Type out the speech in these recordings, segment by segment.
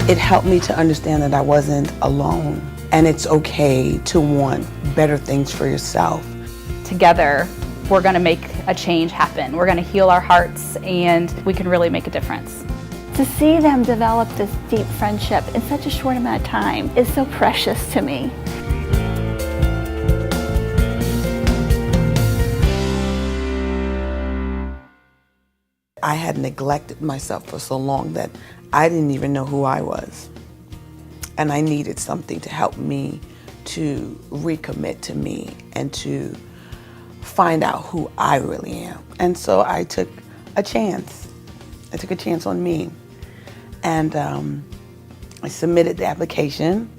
It helped me to understand that I wasn't alone, and it's okay to want better things for yourself. Together, we're going to make a change happen. We're going to heal our hearts, and we can really make a difference. To see them develop this deep friendship in such a short amount of time is so precious to me. I had neglected myself for so long that I didn't even know who I was. And I needed something to help me to recommit to me and to find out who I really am. And so I took a chance. I took a chance on me. And I submitted the application,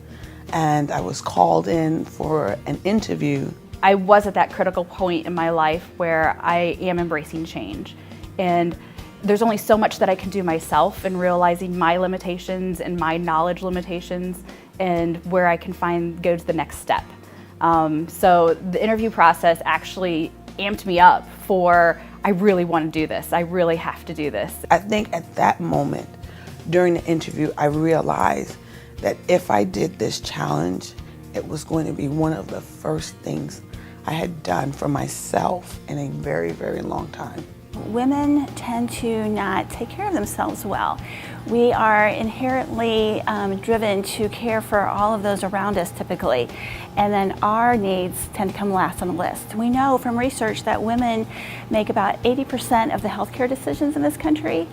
and I was called in for an interview. I was at that critical point in my life where I am embracing change. And there's only so much that I can do myself, and realizing my limitations and my knowledge limitations and where I can go to the next step. So the interview process actually amped me up for, I really want to do this. I really have to do this. I think at that moment during the interview, I realized that if I did this challenge, it was going to be one of the first things I had done for myself in a very, very long time. Women tend to not take care of themselves well. We are inherently driven to care for all of those around us typically, and then our needs tend to come last on the list. We know from research that women make about 80% of the healthcare decisions in this country,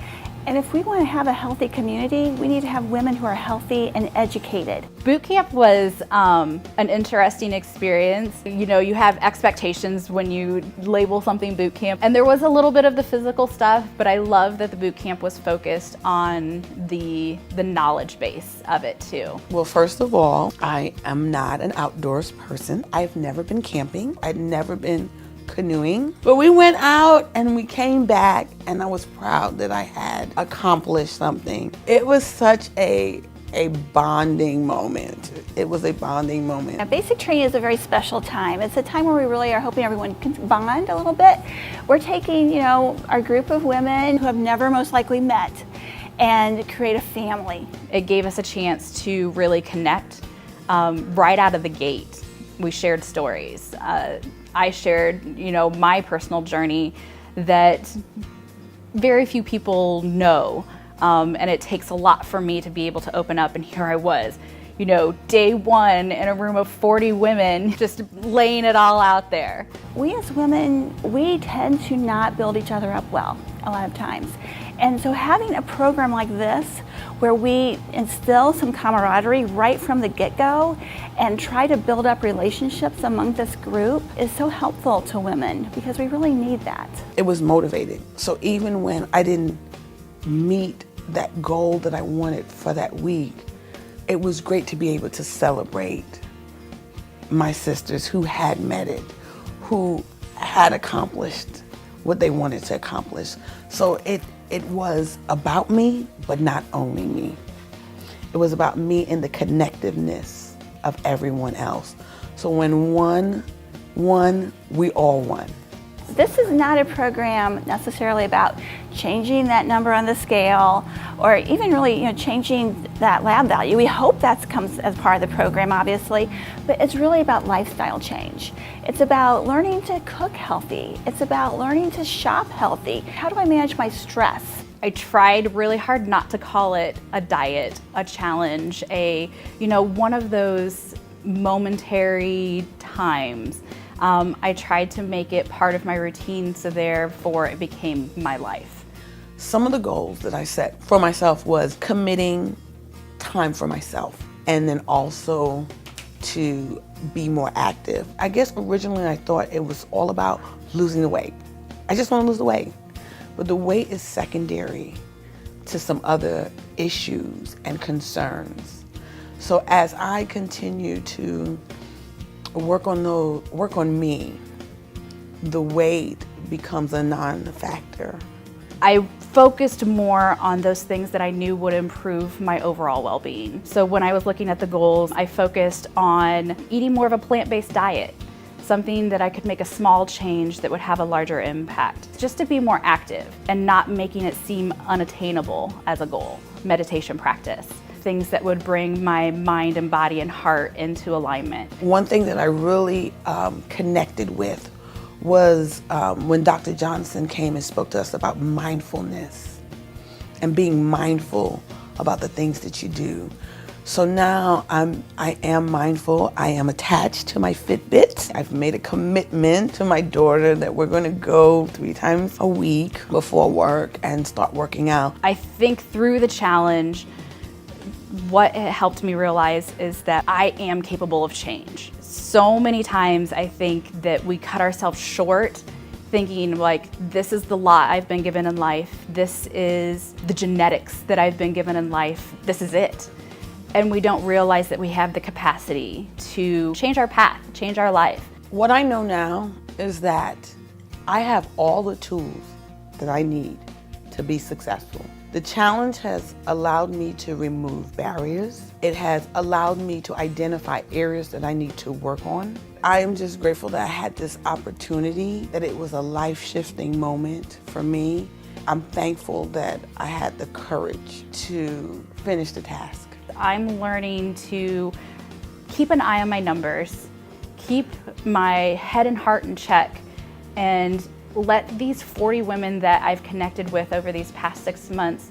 and if we want to have a healthy community, we need to have women who are healthy and educated. Boot camp was an interesting experience. You know, you have expectations when you label something boot camp, and there was a little bit of the physical stuff, but I love that the boot camp was focused on the knowledge base of it too. Well, first of all, I am not an outdoors person. I've never been camping. I'd never been canoeing, but we went out and we came back, and I was proud that I had accomplished something. It was such a bonding moment. It was a bonding moment. Now, basic training is a very special time. It's a time where we really are hoping everyone can bond a little bit. We're taking, our group of women who have never most likely met and create a family. It gave us a chance to really connect right out of the gate. We shared stories. I shared, my personal journey that very few people know, and it takes a lot for me to be able to open up, and here I was, day one in a room of 40 women, just laying it all out there. We as women, we tend to not build each other up well a lot of times. And so having a program like this, where we instill some camaraderie right from the get-go and try to build up relationships among this group, is so helpful to women because we really need that. It was motivating. So even when I didn't meet that goal that I wanted for that week, it was great to be able to celebrate my sisters who had met it, who had accomplished what they wanted to accomplish. So it was about me, but not only me. It was about me and the connectiveness of everyone else. So when one won, we all won. This is not a program necessarily about changing that number on the scale or even really changing that lab value. We hope that comes as part of the program, obviously, but it's really about lifestyle change. It's about learning to cook healthy. It's about learning to shop healthy. How do I manage my stress? I tried really hard not to call it a diet, a challenge, one of those momentary times. I tried to make it part of my routine, so therefore it became my life. Some of the goals that I set for myself was committing time for myself, and then also to be more active. I guess originally I thought it was all about losing the weight. I just want to lose the weight. But the weight is secondary to some other issues and concerns. So as I continue to work on me, the weight becomes a non-factor. I focused more on those things that I knew would improve my overall well-being. So when I was looking at the goals, I focused on eating more of a plant-based diet, something that I could make a small change that would have a larger impact, just to be more active and not making it seem unattainable as a goal. Meditation practice. things that would bring my mind and body and heart into alignment. One thing that I really connected with was when Dr. Johnson came and spoke to us about mindfulness and being mindful about the things that you do. So now I am mindful. I am attached to my Fitbit. I've made a commitment to my daughter that we're going to go 3 times a week before work and start working out. I think through the challenge, what it helped me realize is that I am capable of change. So many times I think that we cut ourselves short thinking like, this is the lot I've been given in life. This is the genetics that I've been given in life. This is it. And we don't realize that we have the capacity to change our path, change our life. What I know now is that I have all the tools that I need to be successful. The challenge has allowed me to remove barriers. It has allowed me to identify areas that I need to work on. I am just grateful that I had this opportunity, that it was a life-shifting moment for me. I'm thankful that I had the courage to finish the task. I'm learning to keep an eye on my numbers, keep my head and heart in check, and let these 40 women that I've connected with over these past 6 months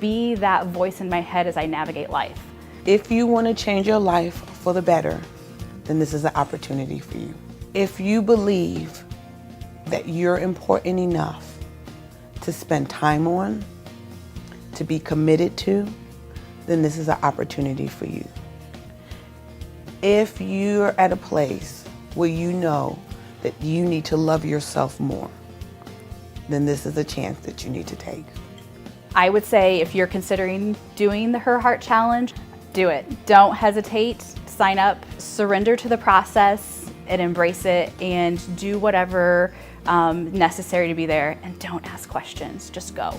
be that voice in my head as I navigate life. If you want to change your life for the better, then this is an opportunity for you. If you believe that you're important enough to spend time on, to be committed to, then this is an opportunity for you. If you're at a place where you know that you need to love yourself more, then this is a chance that you need to take. I would say if you're considering doing the Her Heart Challenge, do it. Don't hesitate, sign up, surrender to the process and embrace it, and do whatever necessary to be there, and don't ask questions, just go.